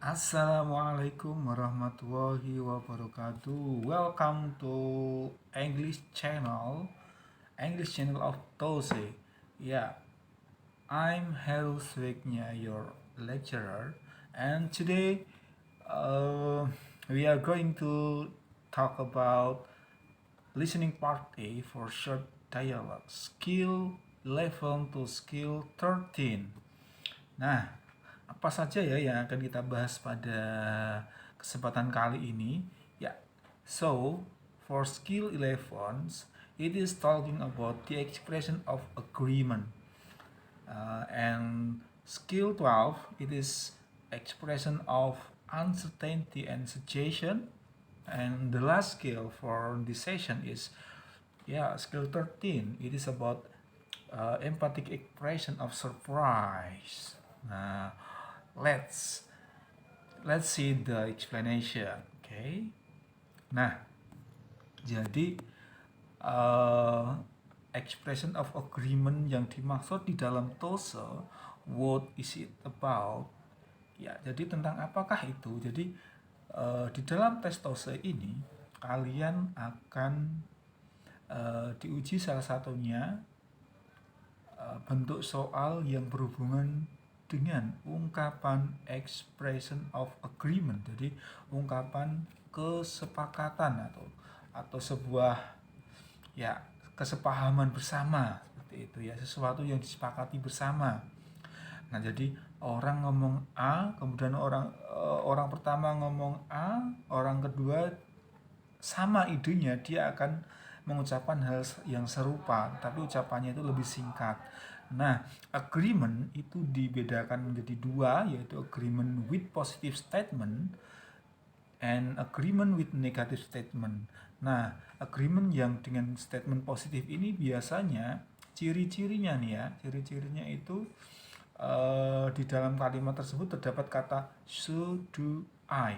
Assalamualaikum warahmatullahi wabarakatuh. Welcome to English channel of Tose. Yeah, I'm Heru Swignya, your lecturer, and today we are going to talk about listening part A for short dialogue, skill 11 to skill 13. Nah, apa saja ya yang akan kita bahas pada kesempatan kali ini? Ya, so for skill 11, it is talking about the expression of agreement. And skill 12, it is expression of uncertainty and suggestion. And the last skill for this session is skill 13. It is about empathic expression of surprise. Nah, let's see the explanation. Okay. Nah, jadi expression of agreement yang dimaksud di dalam TOEFL, what is it about? Ya, jadi tentang apakah itu? Jadi di dalam tes TOEFL ini kalian akan diuji salah satunya bentuk soal yang berhubungan dengan ungkapan expression of agreement. Jadi ungkapan kesepakatan atau sebuah kesepahaman bersama, seperti itu ya, sesuatu yang disepakati bersama. Nah, jadi orang ngomong A, kemudian orang pertama ngomong A, orang kedua sama idenya, dia akan mengucapkan hal yang serupa, tapi ucapannya itu lebih singkat. Nah, agreement itu dibedakan menjadi dua, yaitu agreement with positive statement and agreement with negative statement. Nah, agreement yang dengan statement positif ini biasanya ciri-cirinya itu di dalam kalimat tersebut terdapat kata so do I,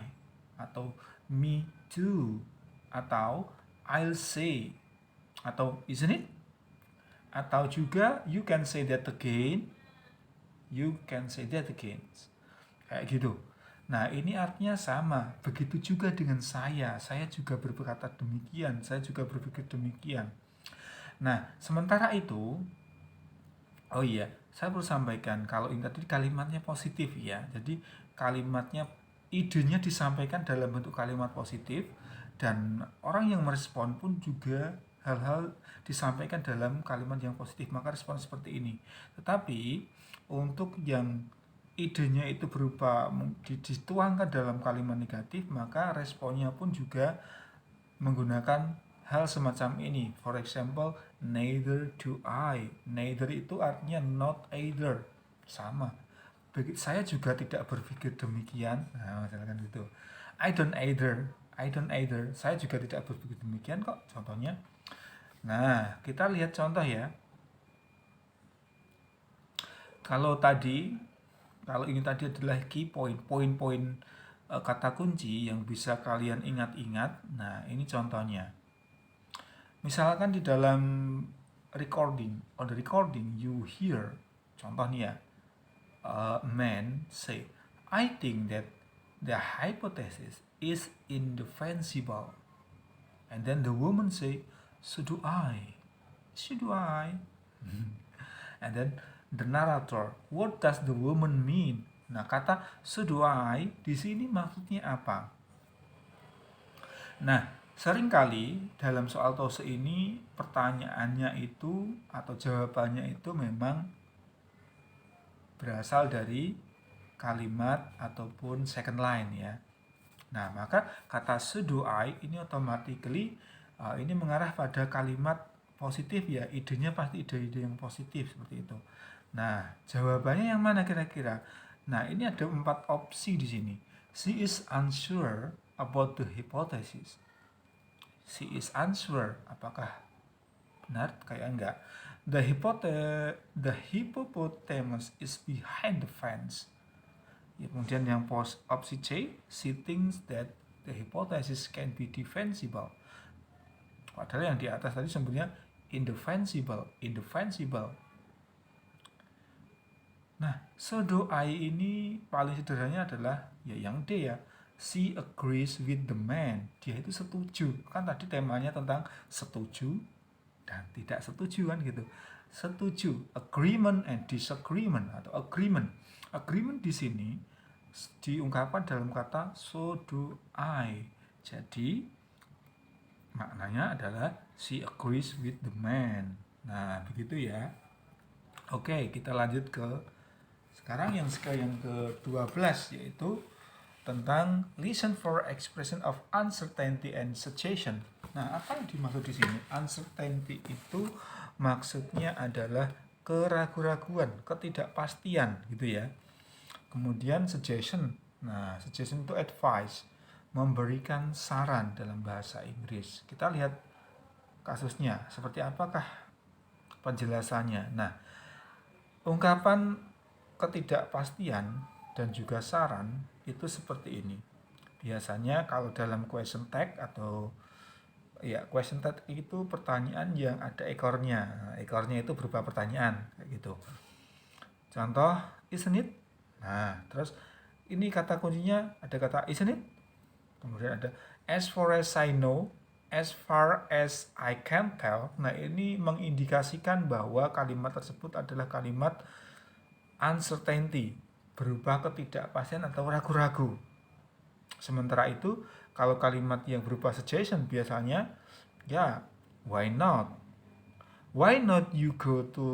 atau me too, atau I'll say, atau isn't it? Atau juga you can say that again, kayak gitu. Nah, ini artinya sama. Begitu juga dengan saya juga berkata demikian, saya juga berpikir demikian. Nah, sementara itu, oh iya, saya perlu sampaikan kalau ini tadi kalimatnya positif ya. Jadi kalimatnya, idenya disampaikan dalam bentuk kalimat positif, dan orang yang merespon pun juga hal-hal disampaikan dalam kalimat yang positif, maka respon seperti ini. Tetapi untuk yang idenya itu berupa dituangkan dalam kalimat negatif, maka responnya pun juga menggunakan hal semacam ini. For example, neither do I. Neither itu artinya not either, sama. Saya juga tidak berpikir demikian. Nah, misalkan gitu. I don't either. Saya juga tidak berpikir demikian kok, contohnya. Nah, kita lihat contoh ya. Kalau ini tadi adalah key point, poin-poin kata kunci yang bisa kalian ingat-ingat. Nah, ini contohnya. Misalkan di dalam recording, on the recording you hear, contohnya a man say, I think that the hypothesis is indefensible. And then the woman say, so do I. And then the narrator, what does the woman mean? Nah, kata so do I di sini maksudnya apa? Nah, seringkali dalam soal TOEFL ini pertanyaannya itu atau jawabannya itu memang berasal dari kalimat ataupun second line ya. Nah, maka kata so do I ini automatically ini mengarah pada kalimat positif ya, idenya pasti ide-ide yang positif seperti itu. Nah, jawabannya yang mana kira-kira? Nah, ini ada 4 opsi di sini. She is unsure about the hypothesis. She is unsure, apakah benar? Kayak enggak. The hippopotamus is behind the fence. Ya, kemudian yang opsi C, she thinks that the hypothesis can be defensible. Padahal yang di atas tadi sebenarnya indefensible. Nah, so do I ini paling sederhananya adalah ya yang D ya. She agrees with the man. Dia itu setuju. Kan tadi temanya tentang setuju dan tidak setuju kan gitu. Setuju, agreement and disagreement atau agreement. Agreement di sini diungkapkan dalam kata so do I. Jadi maknanya adalah she agrees with the man. Nah, begitu ya. Oke, kita lanjut ke sekarang yang skill yang ke-12 yaitu tentang listen for expression of uncertainty and suggestion. Nah, apa yang dimaksud di sini? Uncertainty itu maksudnya adalah keraguan-raguan, ketidakpastian gitu ya. Kemudian suggestion. Nah, suggestion itu advice, memberikan saran dalam bahasa Inggris. Kita lihat kasusnya, seperti apakah penjelasannya. Nah, ungkapan ketidakpastian dan juga saran itu seperti ini. Biasanya kalau dalam question tag atau ya question tag itu pertanyaan yang ada ekornya. Nah, ekornya itu berupa pertanyaan kayak gitu. Contoh, isn't it? Nah, terus ini kata kuncinya ada kata isn't it? Kemudian ada as far as I know, as far as I can tell. Nah, ini mengindikasikan bahwa kalimat tersebut adalah kalimat uncertainty, berupa ketidakpastian atau ragu-ragu. Sementara itu, kalau kalimat yang berupa suggestion biasanya ya why not? Why not you go to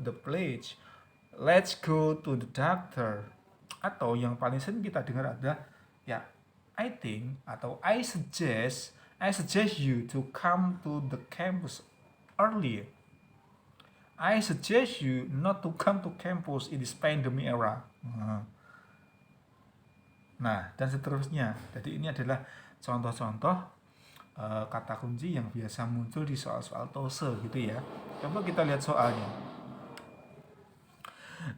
the place? Let's go to the doctor. Atau yang paling sering kita dengar adalah ya I think atau I suggest you to come to the campus earlier. I suggest you not to come to campus in this pandemic era. Nah, dan seterusnya. Jadi ini adalah contoh-contoh kata kunci yang biasa muncul di soal-soal TOEFL gitu ya. Coba kita lihat soalnya.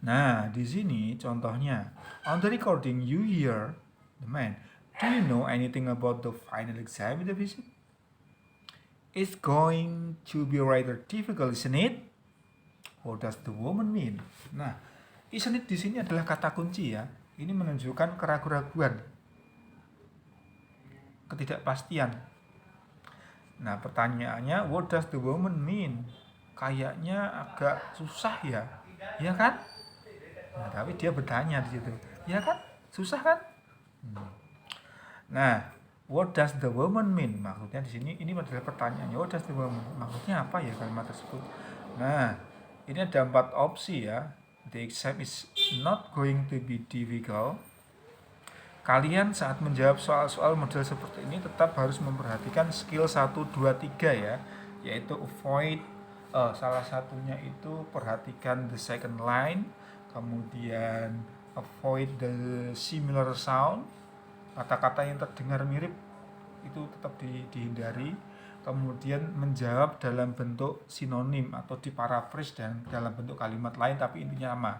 Nah, di sini contohnya. On the recording you hear the man. Do you know anything about the final exam in the visit? It's going to be rather difficult, isn't it? What does the woman mean? Nah, isn't it di sini adalah kata kunci ya. Ini menunjukkan keraguan-raguan, ketidakpastian. Nah, pertanyaannya what does the woman mean? Kayaknya agak susah ya. Ya kan? Nah, tapi dia bertanya di situ. Ya kan? Susah kan? Nah, what does the woman mean? Maksudnya di sini ini adalah pertanyaannya. What does the woman? Maksudnya apa ya kalimat tersebut? Nah, ini ada 4 opsi ya. The exam is not going to be difficult. Kalian saat menjawab soal-soal model seperti ini tetap harus memperhatikan skill 1, 2, 3 ya. Yaitu avoid, salah satunya itu perhatikan the second line. Kemudian avoid the similar sound. Kata-kata yang terdengar mirip itu tetap dihindari. Kemudian menjawab dalam bentuk sinonim atau diparaphrase dan dalam bentuk kalimat lain tapi intinya sama.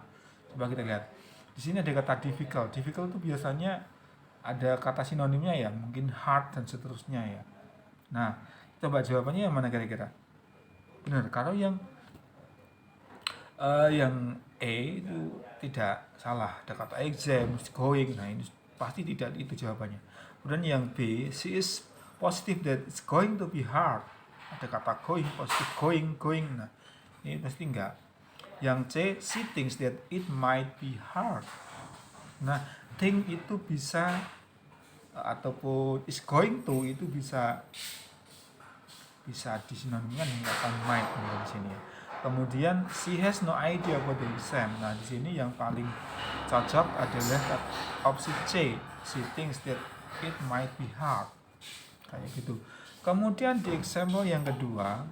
Coba kita lihat. Di sini ada kata difficult. Difficult itu biasanya ada kata sinonimnya ya, mungkin hard dan seterusnya ya. Nah, coba jawabannya yang mana kira-kira? Benar, kalau yang E itu tidak salah. Ada kata exam, going. Nah, ini pasti tidak itu jawabannya. Kemudian yang B, she is positive that it's going to be hard. Ada kata going, positive going. Nah, ini pasti enggak. Yang C, she thinks that it might be hard. Nah, think itu bisa ataupun is going to itu bisa disinonimkan dengan kata might di sini ya. Kemudian she has no idea about the exam. Nah, di sini yang paling cocok adalah opsi C. She thinks that it might be hard. Kayak gitu. Kemudian di example yang kedua,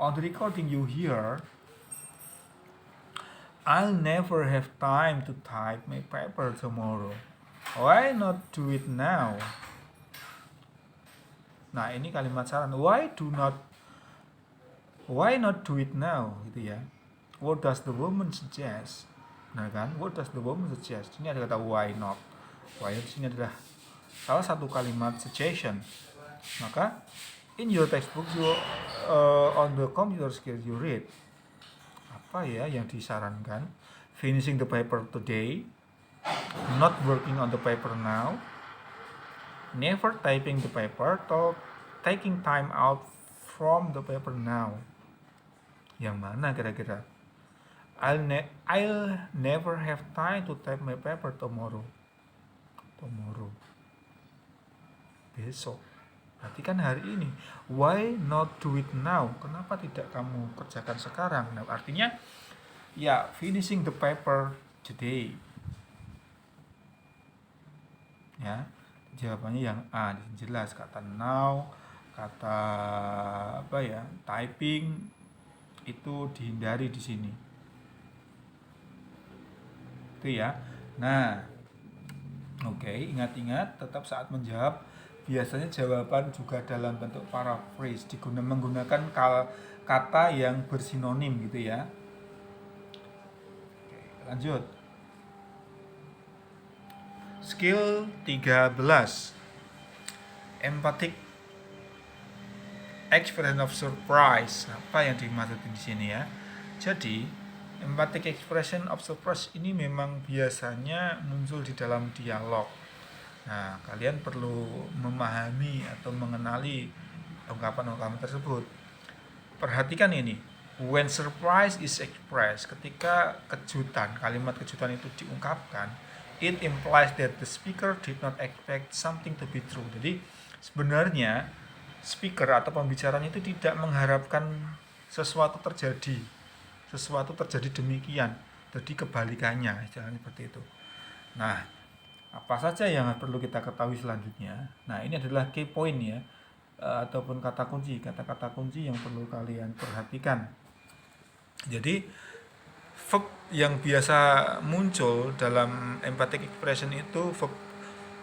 on the recording you hear, I'll never have time to type my paper tomorrow. Why not do it now? Nah, ini kalimat saran. Why not do it now? Gitu ya. What does the woman suggest? Nah kan, what does the woman suggest? Ini ada kata why not. Why di sini adalah salah satu kalimat suggestion. Maka in your textbook you on the computer skills you read apa ya yang disarankan? Finishing the paper today, not working on the paper now, never typing the paper, atau taking time out from the paper now. Yang mana kira-kira? I'll never have time to type my paper tomorrow. Tomorrow. Besok. Berarti kan hari ini. Why not do it now? Kenapa tidak kamu kerjakan sekarang? Nah, artinya ya finishing the paper today. Ya. Jawabannya yang A, jelas kata now, kata apa ya? Typing itu dihindari di sini. Itu ya. Nah, oke, ingat-ingat tetap saat menjawab biasanya jawaban juga dalam bentuk paraphrase menggunakan kata yang bersinonim gitu ya. Oke, lanjut. Skill 13. Empathic expression of surprise. Apa yang dimaksud di sini ya? Jadi, empathic expression of surprise ini memang biasanya muncul di dalam dialog. Nah, kalian perlu memahami atau mengenali ungkapan-ungkapan tersebut. Perhatikan ini. When surprise is expressed, ketika kejutan, kalimat kejutan itu diungkapkan, it implies that the speaker did not expect something to be true. Jadi, sebenarnya speaker atau pembicaranya itu tidak mengharapkan sesuatu terjadi demikian, jadi kebalikannya, istilahnya seperti itu. Nah, apa saja yang perlu kita ketahui selanjutnya? Nah, ini adalah key point ya, ataupun kata-kata kunci yang perlu kalian perhatikan. Jadi verb yang biasa muncul dalam empathic expression itu verb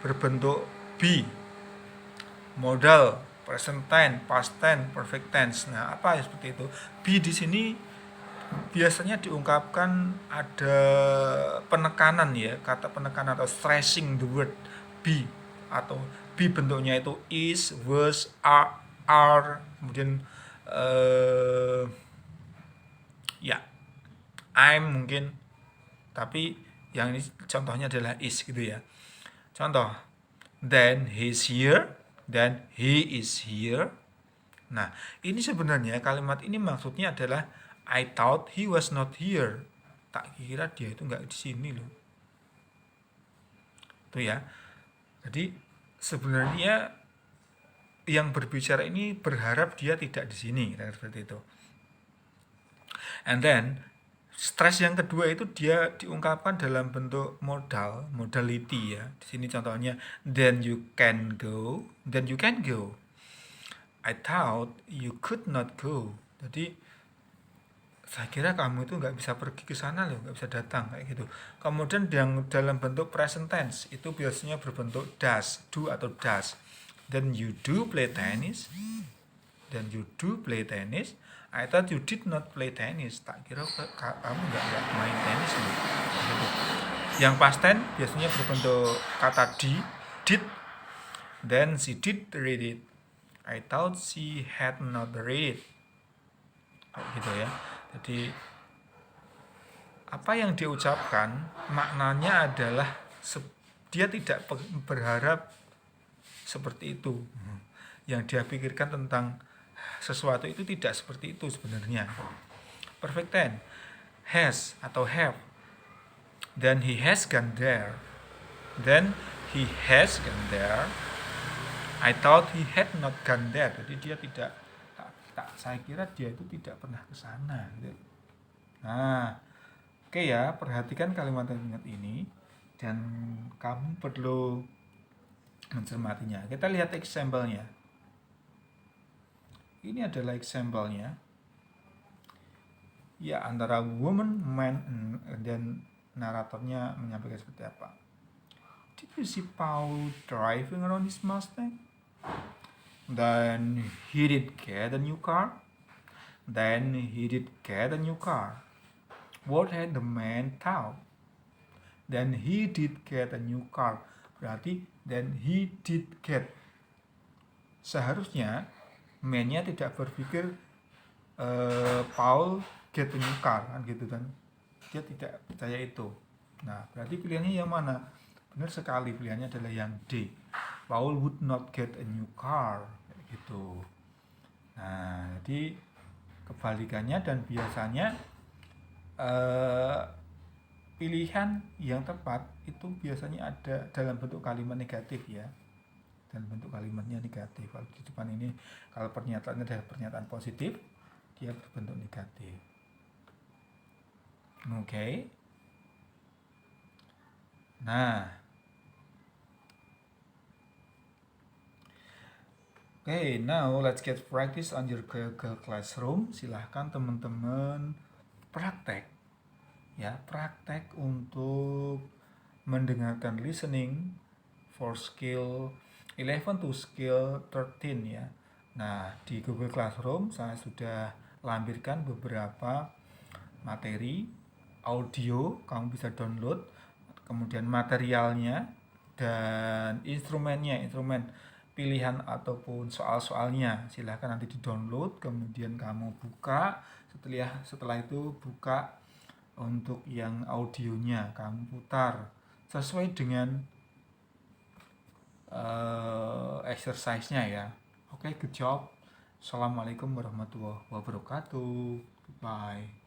berbentuk be, modal, present tense, past tense, perfect tense. Nah, apa seperti itu? Be di sini biasanya diungkapkan ada penekanan ya, kata penekanan atau stressing the word be, atau be bentuknya itu is, was, are, kemudian ya I'm mungkin, tapi yang ini contohnya adalah is gitu ya. Contoh, then he's here, then he is here. Nah, ini sebenarnya kalimat ini maksudnya adalah I thought he was not here. Tak kira dia itu nggak di sini loh. Itu ya. Jadi sebenarnya yang berbicara ini berharap dia tidak di sini, seperti itu. And then stress yang kedua itu dia diungkapkan dalam bentuk modality ya. Di sini contohnya then you can go. I thought you could not go. Jadi saya kira kamu itu nggak bisa pergi ke sana loh, nggak bisa datang kayak gitu. Kemudian yang dalam bentuk present tense itu biasanya berbentuk does, do atau does. Then you do play tennis. I thought you did not play tennis. Tak kira kamu nggak main tenis loh. Gitu. Yang past tense biasanya berbentuk kata did. Then she did read it. I thought she had not read it. Gitu ya. Jadi apa yang diucapkan maknanya adalah dia tidak berharap seperti itu. Yang dia pikirkan tentang sesuatu itu tidak seperti itu sebenarnya. Perfect tense, has atau have. Then he has gone there. I thought he had not gone there. Jadi dia tidak saya kira dia itu tidak pernah ke sana gitu. Nah, oke ya, perhatikan kalimat-kalimat ini dan kamu perlu mencermatinya. Kita lihat example-nya. Ini adalah example-nya. Ya, antara woman, man, dan naratornya menyampaikan seperti apa. Did you see Paul driving around his Mustang? Then he did get a new car. What had the man thought? Then he did get a new car. Berarti then he did get. Seharusnya man-nya tidak berpikir Paul get a new car kan gitu kan. Dia tidak percaya itu. Nah, berarti pilihannya yang mana? Benar sekali, pilihannya adalah yang D. Paul would not get a new car gitu. Nah, jadi kebalikannya, dan biasanya eh, pilihan yang tepat itu biasanya ada dalam bentuk kalimat negatif ya, dalam bentuk kalimatnya negatif. Kalau di depan ini, kalau pernyataannya adalah pernyataan positif, dia berbentuk negatif. Oke. Nah, now let's get practice on your Google Classroom. Silahkan teman-teman praktek ya, praktek untuk mendengarkan listening for skill 11 to skill 13 ya. Nah, di Google Classroom saya sudah lampirkan beberapa materi audio, kamu bisa download, kemudian materialnya dan instrumen pilihan ataupun soal-soalnya. Silahkan nanti di download, kemudian kamu buka, setelah itu buka untuk yang audionya, kamu putar sesuai dengan exercise-nya ya. Oke, good job. Assalamualaikum warahmatullahi wabarakatuh. Bye.